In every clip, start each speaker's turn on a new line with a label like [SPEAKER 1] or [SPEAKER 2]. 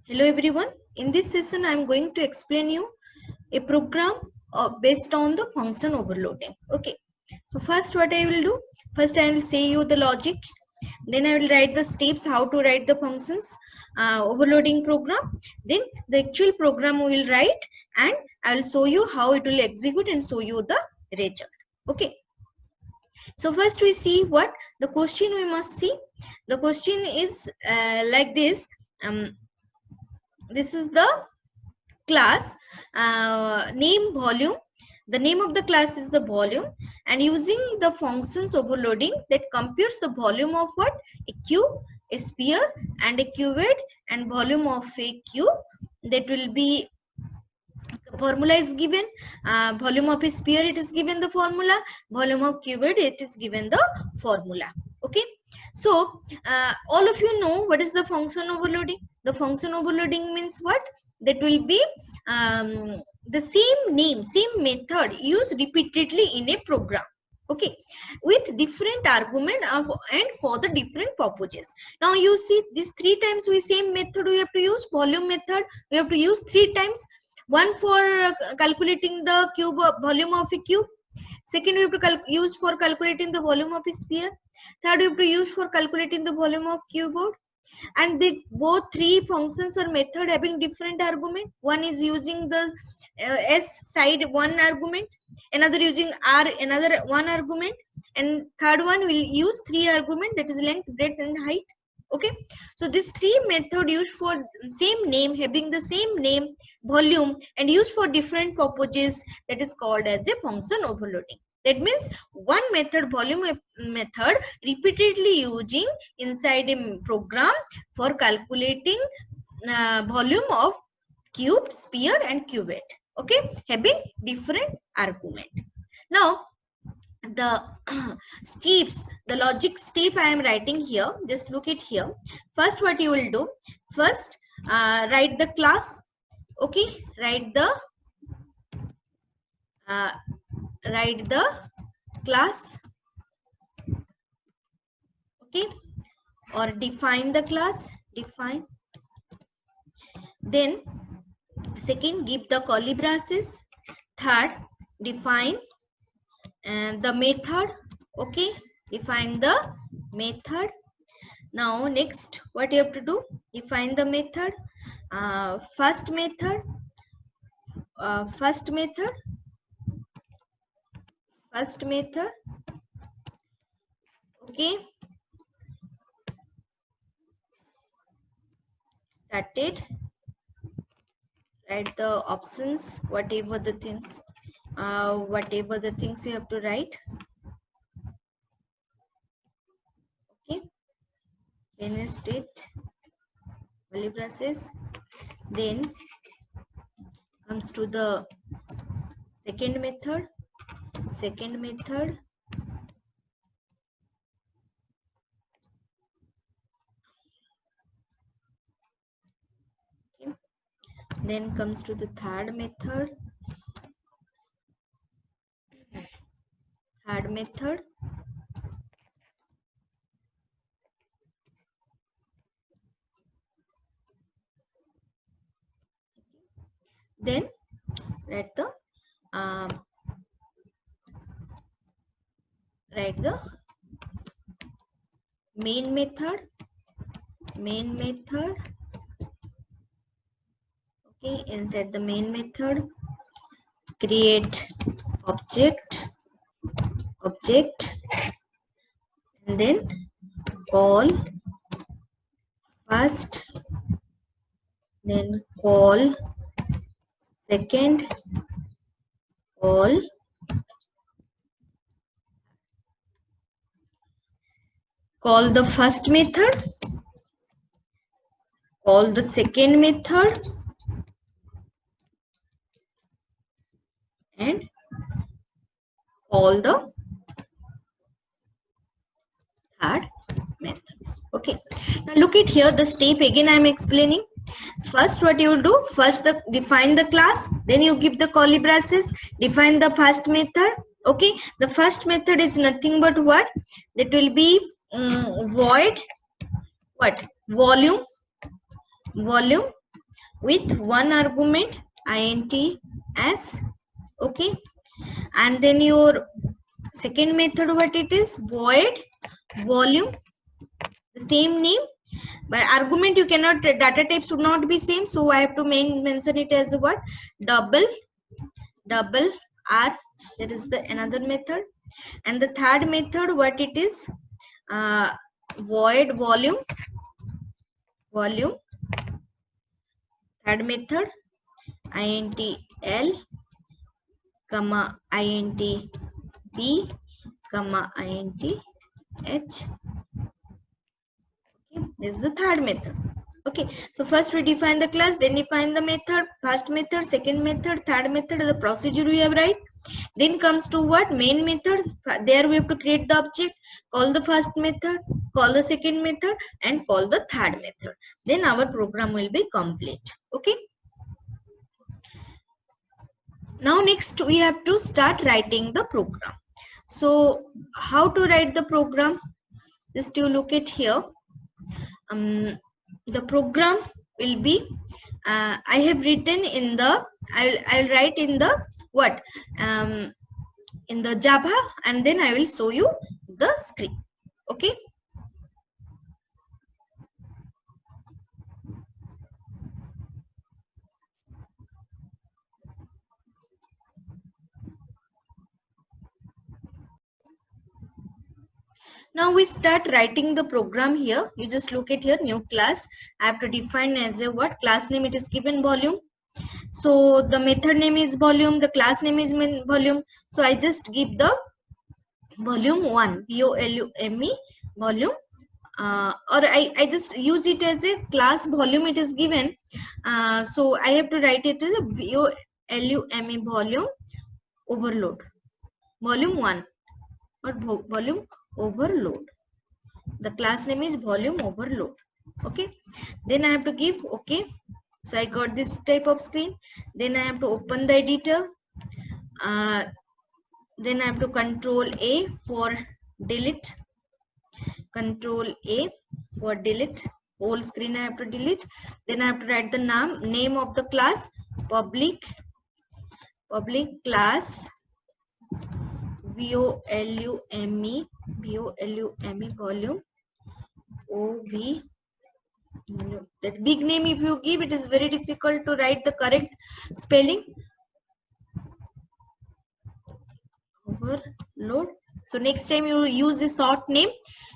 [SPEAKER 1] Hello everyone. In this session I am going to explain you a program based on the function overloading. Okay. So first what I will do, first I will say you the logic, then I will write the steps how to write the functions overloading program, then the actual program we will write and I will show you how it will execute and show you the result. Okay. So first we see what the question we must see. The question is like this. This is the class name volume. The name of the class is the volume, and using the functions overloading that computes the volume of what? A cube, a sphere and a cuvette, and volume of a cube. That will be formula is given. Volume of a sphere it is given the formula, volume of cuvette it is given the formula. Okay, so all of you know what is the function overloading. The function overloading means what? That will be the same name, same method used repeatedly in a program. Okay, with different argument and for the different purposes. Now you see these three times we same method we have to use. Volume method we have to use three times. One for calculating the cube volume of a cube. Second we have to use for calculating the volume of a sphere. Third we have to use for calculating the volume of cuboid. And the both three functions or method having different argument. One is using the s side one argument, another using r another one argument, and third one will use three argument, that is length, breadth and height. Okay, so this three method used for same name, having the same name, volume, and used for different purposes, that is called as a function overloading. That means one method, volume method, repeatedly using inside a program for calculating volume of cube, sphere and cuvette. Okay, having different argument. Now the steps, the logic step I am writing here, just look it here. First what you will do, first write the class. Okay, write the class. Okay, or define the class, define. Then second, give the curly braces. Third, define the method. Okay, define the method. Now next what you have to do, define the method. First method, first method okay, started. Write the options, whatever the things you have to write. Okay, then state curly braces. Then comes to the second method. Okay. Then comes to the third method. Then write the main method. Okay, inside the main method, create object, and then call first, then call second, call the first method, call the second method, and call the third method. Okay, now look at here the step again I am explaining. First what you will do, first define the class, then you give the curly braces, define the first method. Okay, the first method is nothing but what? That will be void what? Volume with one argument int s. Okay, and then your second method, what it is, void volume, the same name, but argument you cannot, data type should not be same, so I have to mention it as what, double r, that is the another method. And the third method, what it is, void volume, third method int l comma int b comma int h. Okay, this is the third method. Okay, so first we define the class, then define the method, first method, second method, third method, the procedure we have, right? Then comes to what, main method. There we have to create the object, call the first method, call the second method, and call the third method. Then our program will be complete. Okay, now next we have to start writing the program. So how to write the program, just you look at here. The program will be, I have written in the, I'll write in the what, in the Java, and then I will show you the screen. Okay, now we start writing the program here. You just look at here, new class, I have to define as a what, class name, it is given volume. So the method name is volume, the class name is volume, so I just give the volume 1, volume, volume, or I just use it as a class volume, it is given, so I have to write it as a volume, volume overload, volume 1, or volume overload, the class name is volume overload. Okay, then I have to give okay. So I got this type of screen, then I have to open the editor, then I have to control A for delete, control A for delete, whole screen I have to delete. Then I have to write the name of the class, public class volume, volume OV. That big name if you give, it is very difficult to write the correct spelling. Overload. So next time you use a short name,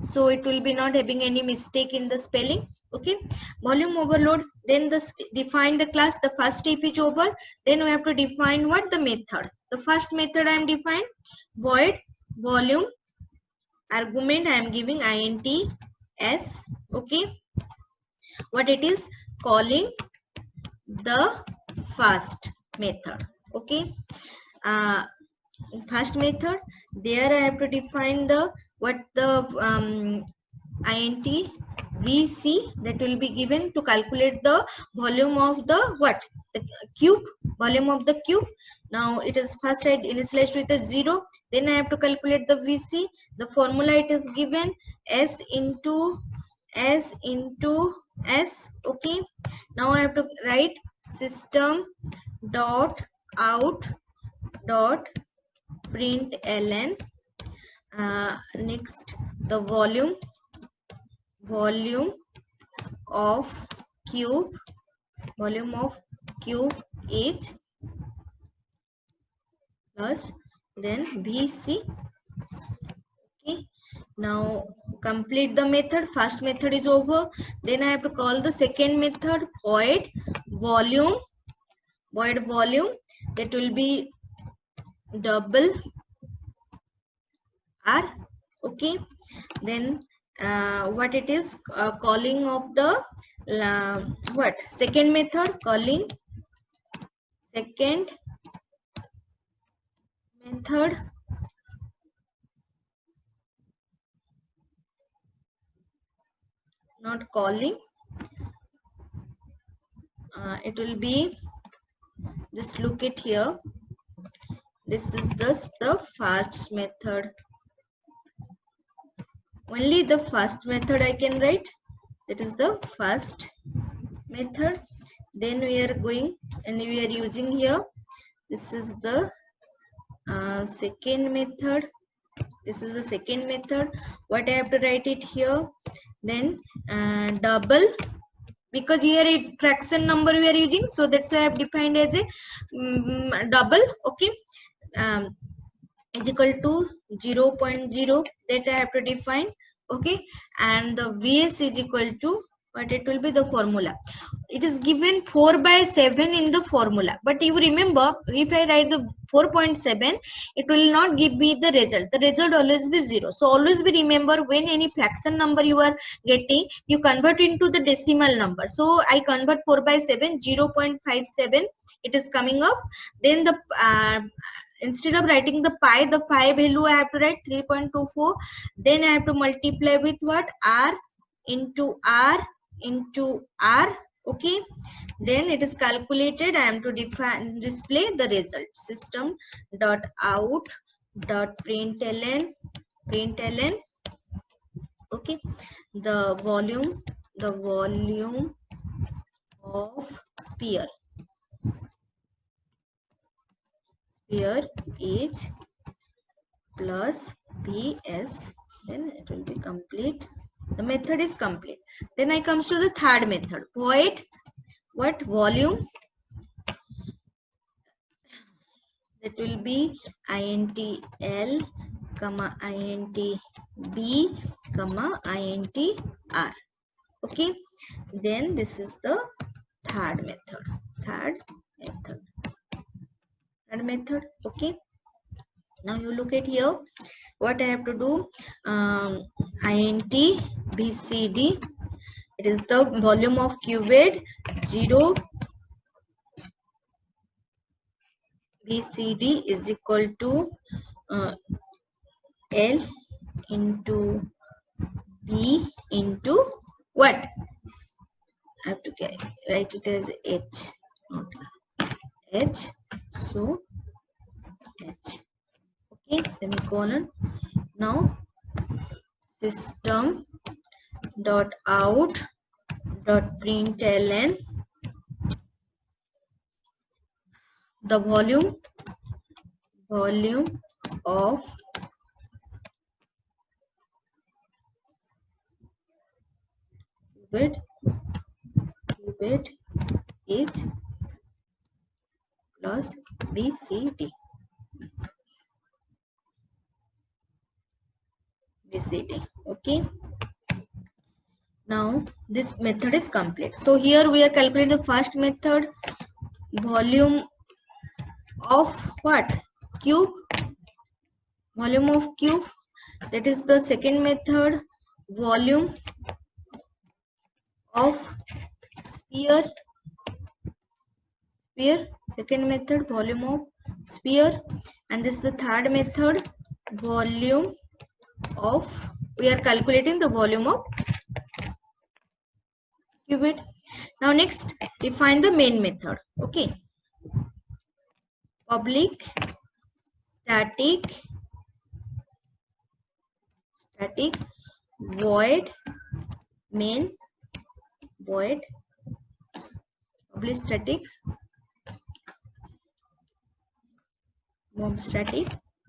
[SPEAKER 1] so it will be not having any mistake in the spelling. Okay, volume overload. Then define the class, the first step is over. Then we have to define what, the method. The first method I am defined, void volume, argument I am giving int s. Okay, what it is, calling the first method. Okay, first method, there I have to define the what, the int vc, that will be given to calculate the volume of the what, the cube, volume of the cube. Now it is first I initialized with a 0, then I have to calculate the vc. The formula it is given, s into s. Okay, now I have to write system dot out dot print ln, next the volume of cube, is plus then vc. Okay, now complete the method, first method is over. Then I have to call the second method, void volume, that will be double r. Okay, then what it is, calling of the what, second method, calling second method, not calling, it will be, just look at here, this is the first method, only the first method I can write, that is the first method. Then we are going and we are using here, this is the second method. This is the second method. What I have to write it here? Then double, because here a fraction number we are using, so that's why I have defined as a double. Okay, is equal to 0.0, that I have to define. Okay, and the Vs is equal to what? It will be the formula. It is given 4/7 in the formula, but you remember, if I write the 4.7, it will not give me the result. The result always be 0. So always be remember, when any fraction number you are getting, you convert into the decimal number. So I convert 4/7, 0.57 it is coming up. Then the instead of writing the pi value, I have to write 3.24. Then I have to multiply with what? R into R into R. Okay, then it is calculated. I am to display the result. System dot out dot println. Okay, the volume of sphere is plus PS. Then it will be complete. The method is complete. Then I comes to the third method. Void what? Volume. That will be INTL comma INTB comma INTR. Okay, then this is the third method. Okay, now you look at here, what I have to do. INT BCD, it is the volume of cubed. 0 BCD is equal to L into B into what? I have to write it as H, not H. So H. Okay, semicolon. Now system dot out dot println the volume of cubed is plus BCD. Okay, now this method is complete. So here we are calculating the first method, volume of what? Cube. Volume of cube. That is the second method, volume of sphere. Second method, volume of sphere. And this is the third method, volume of, we are calculating the volume of cubed. Now next, define the main method. Okay, public static void main void public static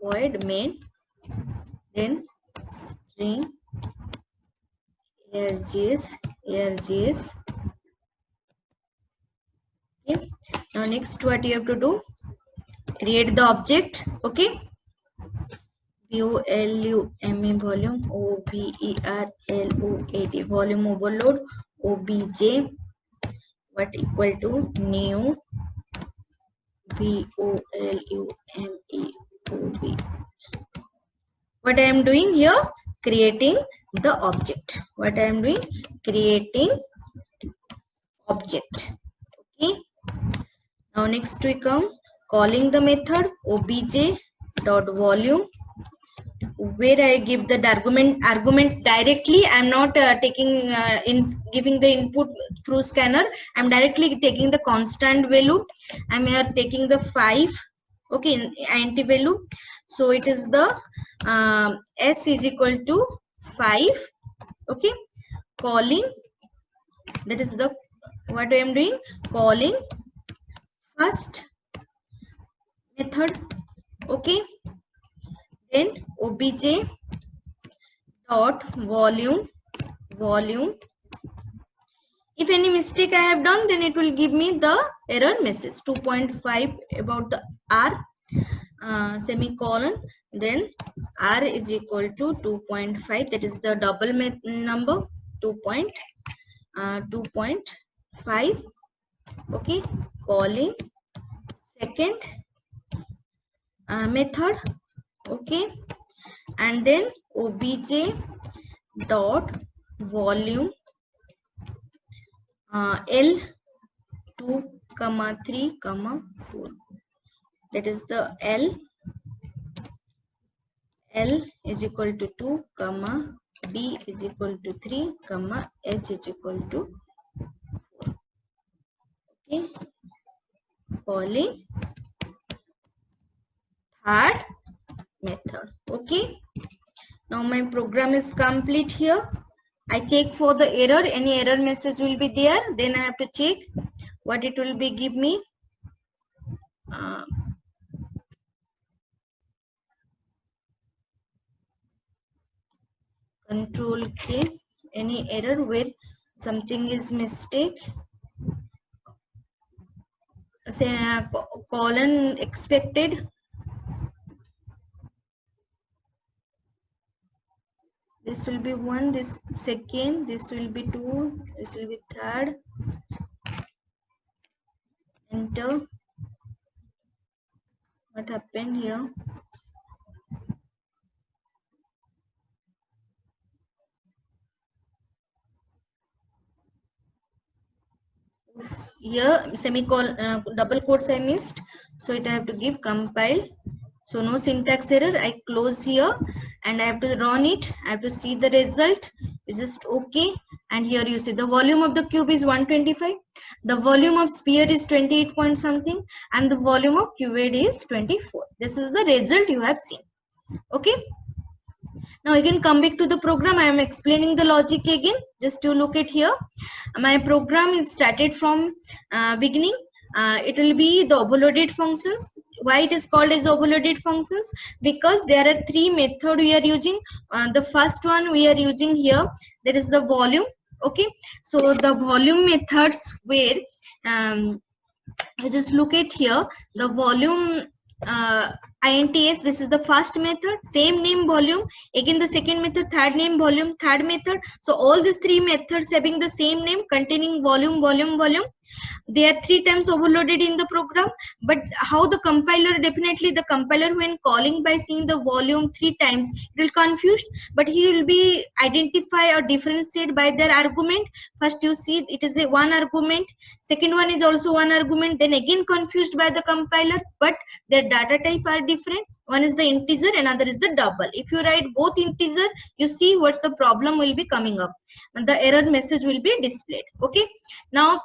[SPEAKER 1] void main, then string args. Okay, now next what you have to do, create the object. Okay, volume overload volume overload obj what equal to new volume. What I am doing here, creating the object. Creating object. Okay, now next we come calling the method obj dot volume, where I give the argument directly. I am not taking giving the input through scanner. I am directly taking the constant value. I am here taking the 5. Okay, int value. So it is the s is equal to 5. Okay, calling, that is the what I am doing, calling first method. Okay, then obj dot volume. If any mistake I have done, then it will give me the error message 2.5 about the r, semicolon, then r is equal to 2.5, that is the double number 2.5. Okay, calling second method. Okay, and then obj dot volume l 2 comma 3 comma 4, that is the l is equal to 2 comma b is equal to 3 comma h is equal to 4. Okay, calling third method. Okay, now my program is complete. Here I check for the error, any error message will be there, then I have to check what it will be give me. Control K, any error where something is mistake, say colon expected, this will be 1, this second, this will be 2, this will be third, enter. What happened here? Here semicolon double quotes I missed, so it I have to give compile. So no syntax error. I close here and I have to run it. I have to see the result. You just okay, and here you see the volume of the cube is 125, the volume of sphere is 28 point something, and the volume of cuboid is 24. This is the result you have seen. Okay, now again come back to the program. I am explaining the logic again. Just to look at here, my program is started from beginning. It will be the overloaded functions. Why it is called as overloaded functions? Because there are three methods we are using. The first one we are using here, that is the volume. Okay, so the volume methods where you just look at here, the volume ints, this is the first method, same name volume, again the second method, third name volume, third method. So all these three methods having the same name containing volume, they are 3 times overloaded in the program. But how the compiler, definitely the compiler when calling by seeing the volume 3 times, it will confuse, but he will be identify or differentiate by their argument. First you see it is a one argument, second one is also one argument, then again confused by the compiler, but their data type are different. One is the integer, another is the double. If you write both integer, you see what's the problem will be coming up, and the error message will be displayed. Okay, now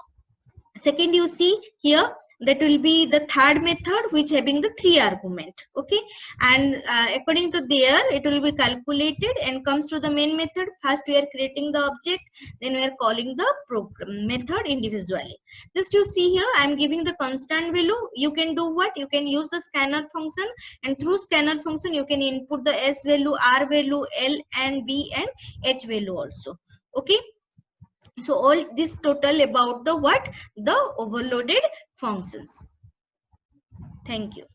[SPEAKER 1] second you see here, that will be the third method which having the 3 argument. Okay, and according to there it will be calculated and comes to the main method. First we are creating the object, then we are calling the program method individually. Just you see here, I am giving the constant value. You can do what, you can use the scanner function, and through scanner function you can input the s value, r value, l and b and h value also. Okay, so all this total about the what, the overloaded functions. Thank you.